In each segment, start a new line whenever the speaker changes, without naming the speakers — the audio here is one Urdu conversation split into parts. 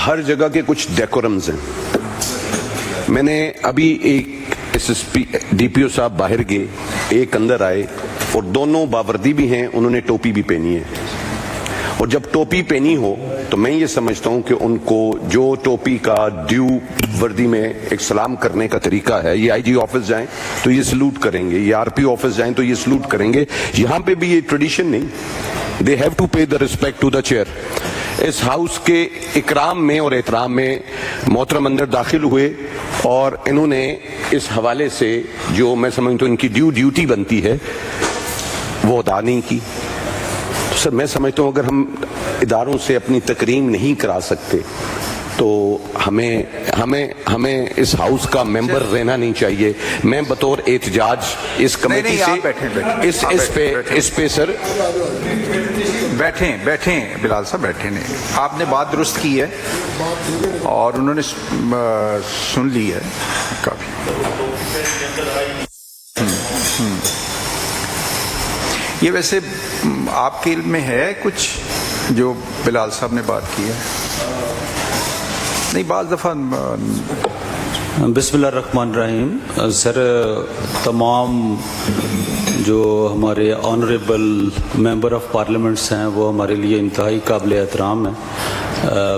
ہر جگہ کے کچھ ڈیکورمز ہیں. میں نے ابھی ایک ڈی پی او صاحب باہر گئے, ایک اندر آئے, اور دونوں باوردی بھی ہیں, انہوں نے ٹوپی بھی پہنی ہے. اور جب ٹوپی پہنی ہو تو میں یہ سمجھتا ہوں کہ ان کو جو ٹوپی کا ڈیو وردی میں ایک سلام کرنے کا طریقہ ہے, یہ آئی جی آفس جائیں تو یہ سلوٹ کریں گے, یہ آر پی آفس جائیں تو یہ سلوٹ کریں گے. یہاں پہ بھی یہ ٹریڈیشن نہیں, they have to pay the respect to the chair. اس ہاؤس کے اکرام میں اور احترام میں محترم اندر داخل ہوئے, اور انہوں نے اس حوالے سے جو میں سمجھتا ہوں ان کی ڈیوٹی بنتی ہے وہ ادا نہیں کی. سر میں سمجھتا ہوں اگر ہم اداروں سے اپنی تکریم نہیں کرا سکتے تو ہمیں اس ہاؤس کا ممبر رہنا نہیں چاہیے. میں بطور احتجاج اس کمیٹی سے اس پہ سر
بیٹھیں بلال صاحب, بیٹھیں. نہیں, آپ نے بات درست کی ہے اور انہوں نے سن لی ہے کافی. یہ ویسے آپ کے علم میں ہے کچھ جو بلال صاحب نے بات کی ہے؟ نہیں, بعض دفعہ.
بسم اللہ الرحمن الرحیم. سر, تمام جو ہمارے آنریبل ممبر آف پارلیمنٹس ہیں وہ ہمارے لیے انتہائی قابل احترام ہیں.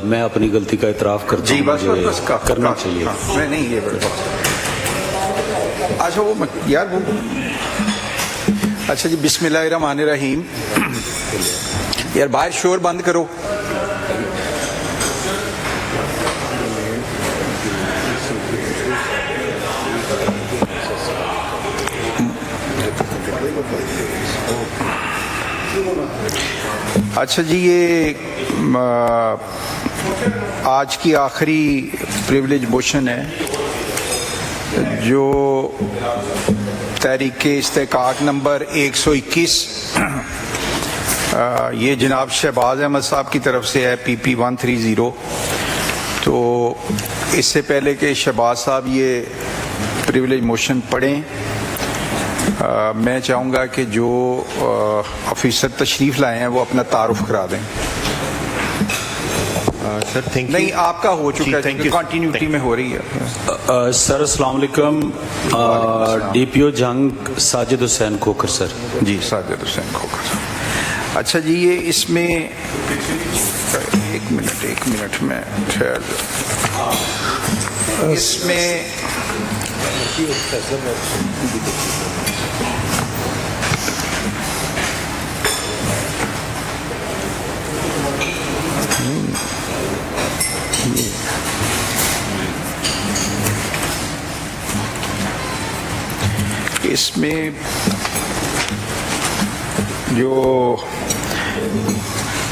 میں اپنی غلطی کا اعتراف کرتا ہوں, مجھے کرنا چاہیے.
میں نہیں, یہ اچھا وہ یار وہ اچھا جی, بسم اللہ الرحمن الرحیم. یار باہر شور بند کرو. اچھا جی, یہ آج کی آخری پریولیج موشن ہے جو تحریک استحقاق نمبر 121 یہ جناب شہباز احمد صاحب کی طرف سے ہے, پی پی 130. تو اس سے پہلے کہ شہباز صاحب یہ پریولیج موشن پڑھیں, میں چاہوں گا کہ جو آفیسر تشریف لائے ہیں وہ اپنا تعارف کرا دیں. نہیں, آپ کا ہو چکا ہے, کنٹینیوٹی میں ہو رہی ہے.
سر السلام علیکم. ڈی پی او جنگ ساجد حسین کھوکھر. سر
جی, ساجد حسین کھوکھر. اچھا جی, یہ اس میں ایک منٹ میں ٹھہر جاؤ. اس میں جو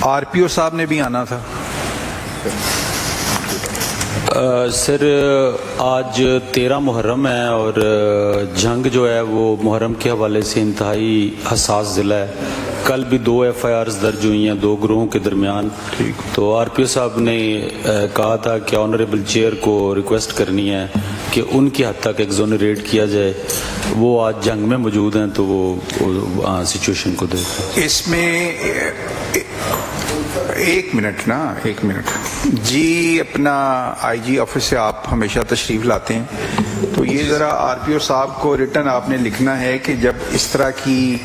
آر پی او صاحب نے بھی آنا تھا.
سر, آج 13 محرم ہے اور جنگ جو ہے وہ محرم کے حوالے سے انتہائی حساس ضلع ہے. کل بھی 2 ایف آئی آرز درج ہوئی ہیں 2 گروہوں کے درمیان. تو آر پی او صاحب نے کہا تھا کہ آنریبل چیئر کو ریکویسٹ کرنی ہے کہ ان کی حد تک ایگزونریٹ کیا جائے. وہ آج جنگ میں موجود ہیں تو وہ سچویشن کو دیکھیں.
اس میں ایک منٹ جی, اپنا آئی جی آفس سے آپ ہمیشہ تشریف لاتے ہیں تو یہ ذرا آر پی او صاحب کو ریٹن آپ نے لکھنا ہے کہ جب اس طرح کی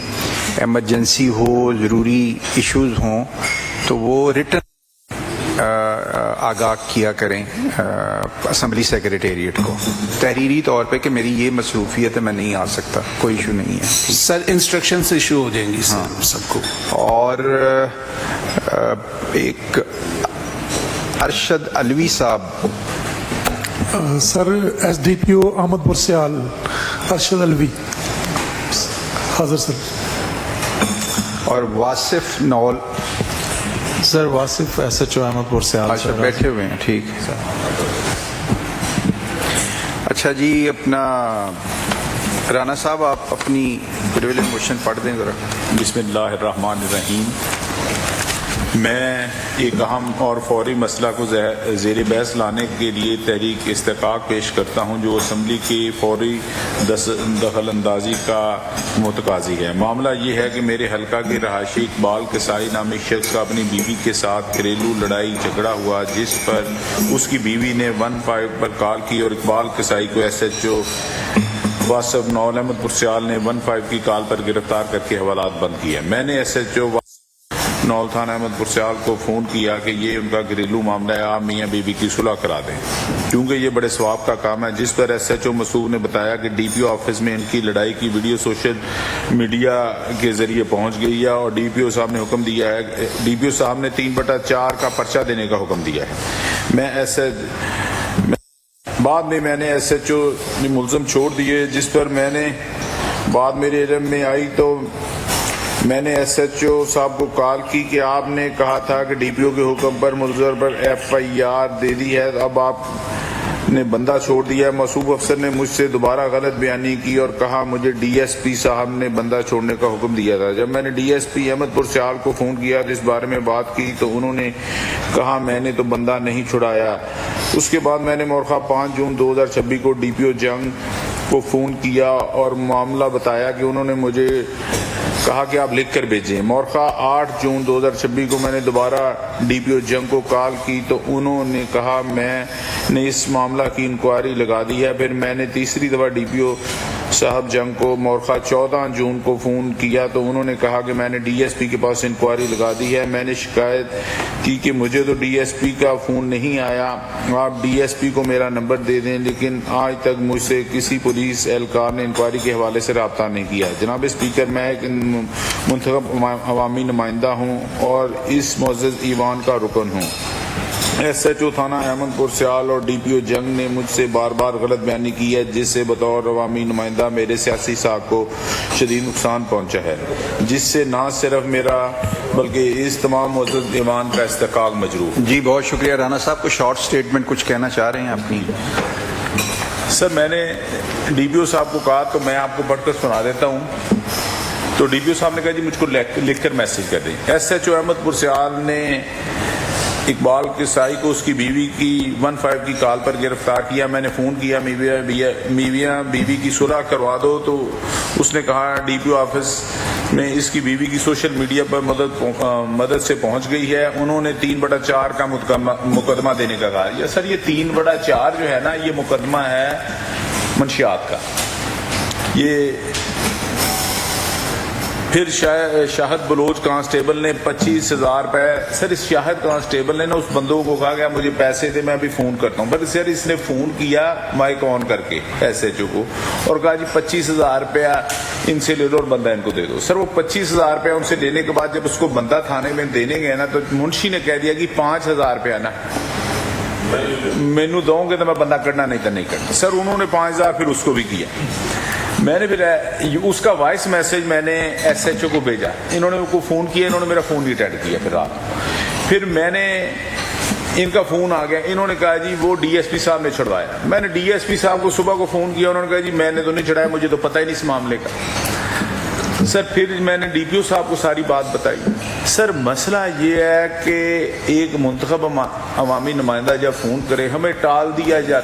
ایمرجنسی ہو, ضروری ایشوز ہوں تو وہ ریٹن آگاہ کیا کریں اسمبلی سیکریٹریٹ کو تحریری طور پہ کہ میری یہ مصروفیت ہے, میں نہیں آ سکتا. کوئی ایشو نہیں ہے
سر, انسٹرکشن سے ایشو ہو جائیں گی سب کو.
اور ایک ارشد علوی صاحب.
Sir, S D P O Ahmad Barsial. Arshad Alvi حاضر سر.
اور Wasif Nawal.
Sir, Wasif S H O Ahmad Barsial.
اچھا, بیٹھے ہوئے ہیں, ٹھیک ہے. اچھا جی, اپنا رانا صاحب آپ اپنی پریویلیج موشن پڑھ دیں ذرا.
بسم اللہ الرحمن الرحیم. میں ایک اہم اور فوری مسئلہ کو زیر بحث لانے کے لیے تحریک استحقاق پیش کرتا ہوں جو اسمبلی کی فوری دخل اندازی کا متقاضی ہے۔ معاملہ یہ ہے کہ میرے حلقہ کے رہائشی اقبال کسائی نامی شخص کا اپنی بیوی کے ساتھ گھریلو لڑائی جھگڑا ہوا، جس پر اس کی بیوی نے 15 پر کال کی اور اقبال کسائی کو SHO واصف نول احمد پرسیال نے 15 کی کال پر گرفتار کر کے حوالات بند کیا۔ میں نے SHO نول تھانہ احمد پرسیال کو فون کیا کہ یہ ان کا گھریلو معاملہ ہے، آپ میاں بیوی کی صلح کرا دیں، کیونکہ یہ بڑے ثواب کا کام ہے، جس پر SHO مسعود نے بتایا کہ DPO آفس میں ان کی لڑائی کی ویڈیو سوشل میڈیا کے ذریعے پہنچ گئی ہے اور DPO صاحب نے حکم دیا ہے، DPO صاحب نے 3/4 کا پرچہ دینے کا حکم دیا ہے۔ بعد میں نے SHO ملزم چھوڑ دیے، جس پر میں نے بعد میرے علم میں آئی تو میں نے SHO صاحب کو کال کی کہ آپ نے کہا تھا کہ DPO کے حکم پر ملزم پر FIR دے دی ہے، اب آپ نے بندہ چھوڑ دیا ہے۔ موصوف افسر نے مجھ سے دوبارہ غلط بیانی کی اور کہا مجھے DSP صاحب نے بندہ چھوڑنے کا حکم دیا تھا۔ جب میں نے DSP احمد پرسیال کو فون کیا اور اس بارے میں بات کی تو انہوں نے کہا میں نے تو بندہ نہیں چھڑایا۔ اس کے بعد میں نے مورخہ 5 جون 2026 کو DPO جنگ کو فون کیا اور معاملہ بتایا کہ انہوں نے مجھے کہا کہ آپ لکھ کر بھیجیں۔ مورخہ 8 جون 2026 کو میں نے دوبارہ DPO جنگ کو کال کی تو انہوں نے کہا میں نے اس معاملہ کی انکوائری لگا دی ہے۔ پھر میں نے تیسری دفعہ DPO صاحب جنگ کو مورخہ 14 جون کو فون کیا تو انہوں نے کہا کہ میں نے DSP کے پاس انکوائری لگا دی ہے۔ میں نے شکایت کی کہ مجھے تو DSP کا فون نہیں آیا، آپ DSP کو میرا نمبر دے دیں، لیکن آج تک مجھ سے کسی پولیس اہلکار نے انکوائری کے حوالے سے رابطہ نہیں کیا۔ جناب اسپیکر، میں ایک منتخب عوامی نمائندہ ہوں اور اس معزز ایوان کا رکن ہوں۔ SHO تھانہ احمد پرسیال اور DPO جنگ نے مجھ سے بار بار غلط بیانی کی ہے، جس سے بطور عوامی نمائندہ میرے سیاسی ساکھ کو شدید نقصان پہنچا ہے، جس سے نہ صرف میرا بلکہ اس تمام معزز ایوان کا استحقاق مجروح۔
جی بہت شکریہ۔ رانا صاحب کو شارٹ سٹیٹمنٹ کچھ کہنا چاہ رہے ہیں اپنی؟
سر میں نے DPO صاحب کو کہا تو میں آپ کو پڑھ کر سنا دیتا ہوں۔ تو DPO صاحب نے کہا جی مجھ کو لکھ کر میسج کر دیں۔ SHO احمد پرسیال نے اقبال کسائی کو اس کی بیوی کی 15 کی کال پر گرفتار کیا۔ میں نے فون کیا میاں بیوی کی صلح کروا دو تو اس نے کہا DPO آفس میں اس کی بیوی کی سوشل میڈیا پر مدد سے پہنچ گئی ہے، انہوں نے 3/4 کا مقدمہ دینے کا کہا۔ یا سر یہ 3/4 جو ہے نا یہ مقدمہ ہے منشیات کا۔ یہ پھر شاہد بلوچ کانسٹیبل نے 25,000 روپے، سر اس شاہد کانسٹیبل نے نا اس بندوں کو کہا کہ مجھے پیسے دے میں ابھی فون کرتا ہوں، پر سر اس نے فون کیا مائک آن کر کے SHO کو اور کہا جی 25,000 روپیہ ان سے لے لو اور بندہ ان کو دے دو۔ سر وہ 25,000 روپیہ ان سے لینے کے بعد جب اس کو بندہ تھانے میں دینے گئے نا تو منشی نے کہہ دیا کہ 5,000 روپیہ نا مینو دوں گے تو میں بندہ کرنا نہیں تو نہیں کرنا۔ سر انہوں نے 5,000 پھر اس کو بھی کیا۔ میں نے پھر اس کا وائس میسج میں نے SHO کو بھیجا، انہوں نے کو فون کیا، انہوں نے میرا فون نہیں اٹینڈ کیا۔ پھر رات پھر میں نے ان کا فون آ گیا، انہوں نے کہا جی وہ DSP صاحب نے چھڑوایا۔ میں نے DSP صاحب کو صبح کو فون کیا، انہوں نے کہا جی میں نے تو نہیں چھڑایا، مجھے تو پتہ ہی نہیں اس معاملے کا۔ سر پھر میں نے DPO صاحب کو ساری بات بتائی۔ سر مسئلہ یہ ہے کہ ایک منتخب عوامی نمائندہ جب فون کرے ہمیں ٹال دیا جاتا